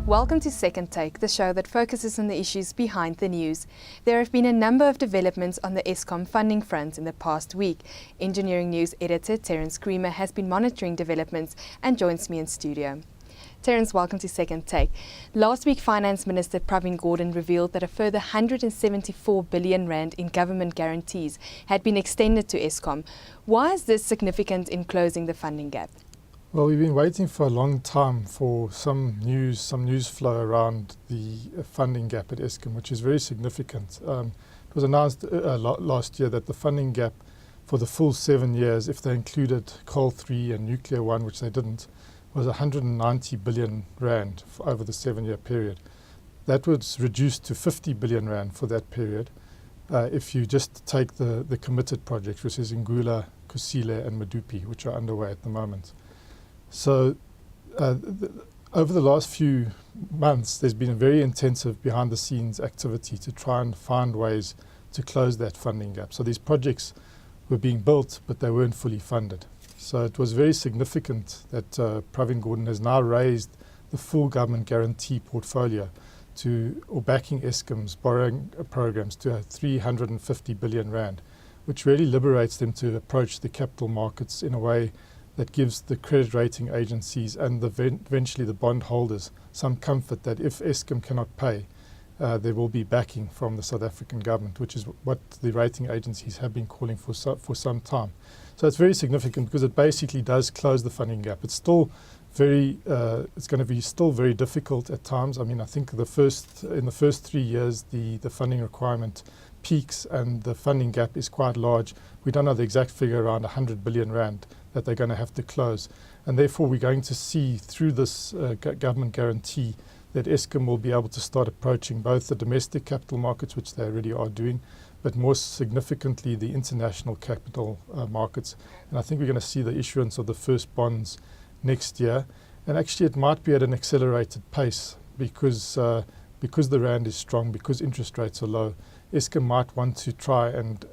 Welcome to Second Take, the show that focuses on the issues behind the news. There have been a number of developments on the Eskom funding front in the past week. Engineering News editor Terence Creamer has been monitoring developments and joins me in studio. Terence, welcome to Second Take. Last week, Finance Minister Pravin Gordhan revealed that a further 174 billion rand in government guarantees had been extended to Eskom. Why is this significant in closing the funding gap? Well, we've been waiting for a long time for some news flow around the funding gap at Eskom, which is very significant. It was announced last year that the funding gap for the full 7 years, if they included Coal 3 and Nuclear 1, which they didn't, was 190 billion rand over the 7-year period. That was reduced to 50 billion rand for that period if you just take the committed projects, which is Ngula, Kusile and Medupi, which are underway at the moment. So over the last few months, there's been a very intensive behind-the-scenes activity to try and find ways to close that funding gap. So these projects were being built, but they weren't fully funded. So it was very significant that Pravin Gordhan has now raised the full government guarantee portfolio or backing Eskom's borrowing programs to 350 billion rand, which really liberates them to approach the capital markets in a way that gives the credit rating agencies and eventually the bondholders some comfort that if Eskom cannot pay, there will be backing from the South African government, which is what the rating agencies have been calling for some time. So it's very significant because it basically does close the funding gap. It's still it's going to be still very difficult at times. I mean, I think in the first 3 years, the funding requirement peaks and the funding gap is quite large. We don't know the exact figure, around 100 billion rand that they're going to have to close. And therefore, we're going to see through this government guarantee that Eskom will be able to start approaching both the domestic capital markets, which they already are doing, but more significantly the international capital markets. And I think we're going to see the issuance of the first bonds next year. And actually, it might be at an accelerated pace because the rand is strong, because interest rates are low. Eskom might want to try and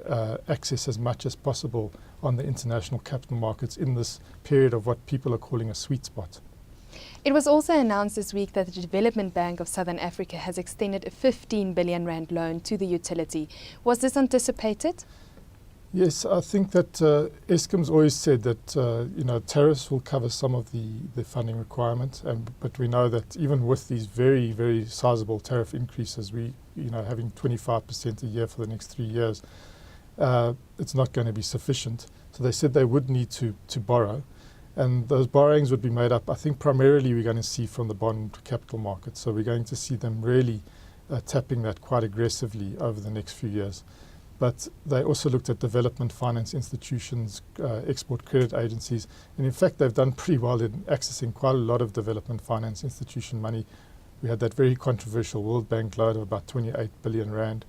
access as much as possible on the international capital markets in this period of what people are calling a sweet spot. It was also announced this week that the Development Bank of Southern Africa has extended a 15 billion rand loan to the utility. Was this anticipated? Yes, I think that Eskom's always said that tariffs will cover some of the funding requirement, but we know that even with these very, very sizable tariff increases, having 25% a year for the next 3 years, it's not going to be sufficient. So they said they would need to borrow, and those borrowings would be made up, I think primarily we're going to see from the bond capital market. So we're going to see them really tapping that quite aggressively over the next few years. But they also looked at development finance institutions, export credit agencies, and in fact they've done pretty well in accessing quite a lot of development finance institution money. We had that very controversial World Bank loan of about 28 billion rand.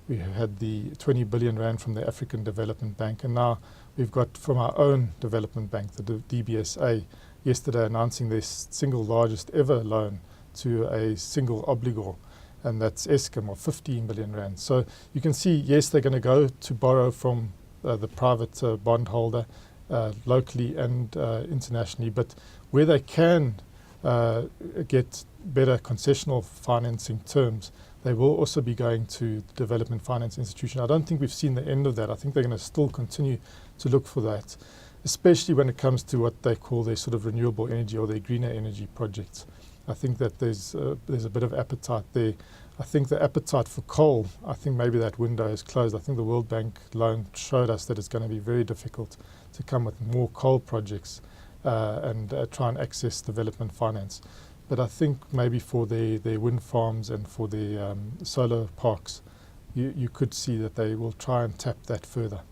We had the 20 billion rand from the African Development Bank, and now we've got from our own development bank, the DBSA, yesterday announcing their single largest ever loan to a single obligor, and that's Eskom, of 15 billion rand. So you can see, yes, they're going to go to borrow from the private bondholder locally and internationally, but where they can get better concessional financing terms, they will also be going to the development finance institution. I don't think we've seen the end of that. I think they're going to still continue to look for that, especially when it comes to what they call their sort of renewable energy or their greener energy projects. I think that there's a bit of appetite there. I think the appetite for coal, I think maybe that window is closed. I think the World Bank loan showed us that it's going to be very difficult to come with more coal projects and try and access development finance. But I think maybe for their wind farms and for their solar parks, you could see that they will try and tap that further.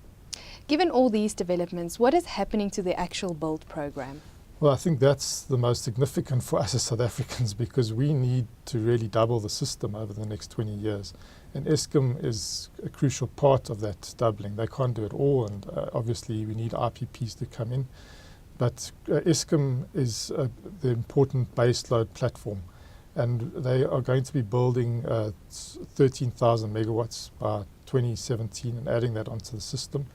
Given all these developments, what is happening to the actual build program? Well, I think that's the most significant for us as South Africans, because we need to really double the system over the next 20 years. And Eskom is a crucial part of that doubling. They can't do it all, and obviously we need IPPs to come in. But Eskom is the important baseload platform, and they are going to be building 13,000 megawatts by 2017 and adding that onto the system.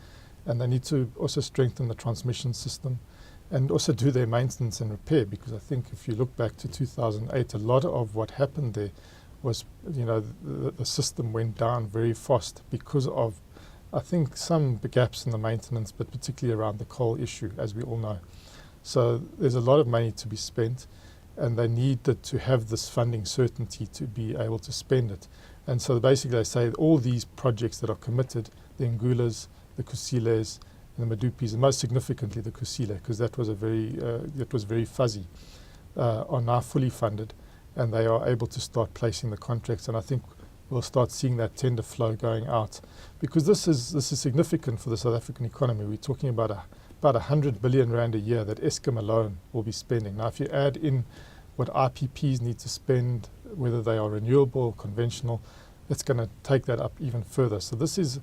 and they need to also strengthen the transmission system and also do their maintenance and repair, because I think if you look back to 2008, a lot of what happened there was, the system went down very fast because of, I think, some gaps in the maintenance, but particularly around the coal issue, as we all know. So there's a lot of money to be spent, and they needed to have this funding certainty to be able to spend it. And so basically I say all these projects that are committed, the Ngulas, the Kusiles, and the Madupis, and most significantly the Kusile, because that was very fuzzy, are now fully funded, and they are able to start placing the contracts. And I think we'll start seeing that tender flow going out, because this is significant for the South African economy. We're talking about about 100 billion rand a year that Eskom alone will be spending. Now, if you add in what IPPs need to spend, whether they are renewable or conventional, it's going to take that up even further. So this is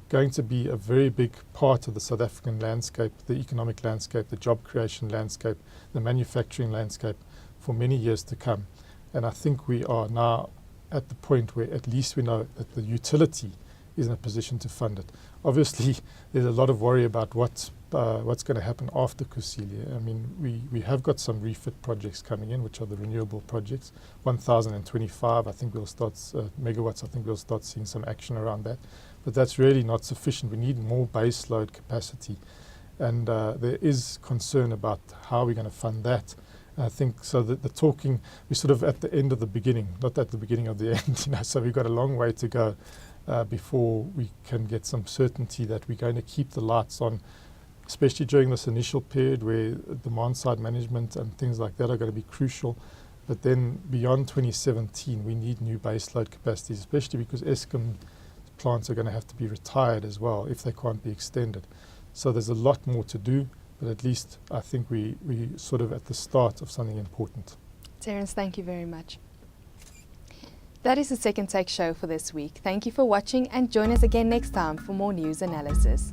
going to be a very big part of the South African landscape, the economic landscape, the job creation landscape, the manufacturing landscape for many years to come. And I think we are now at the point where at least we know that the utility is in a position to fund it. Obviously, there's a lot of worry about what's going to happen after Kusile. I mean, we have got some refit projects coming in, which are the renewable projects. 1,025, I think we'll start, megawatts, I think we'll start seeing some action around that. But that's really not sufficient. We need more base load capacity. And there is concern about how we're going to fund that. And I think so that the talking, we're sort of at the end of the beginning, not at the beginning of the end. So we've got a long way to go before we can get some certainty that we're going to keep the lights on, especially during this initial period where demand side management and things like that are going to be crucial. But then beyond 2017, we need new baseload capacities, especially because Eskom plants are going to have to be retired as well if they can't be extended. So there's a lot more to do, but at least I think we sort of at the start of something important. Terence, thank you very much. That is the Second Take show for this week. Thank you for watching, and join us again next time for more news analysis.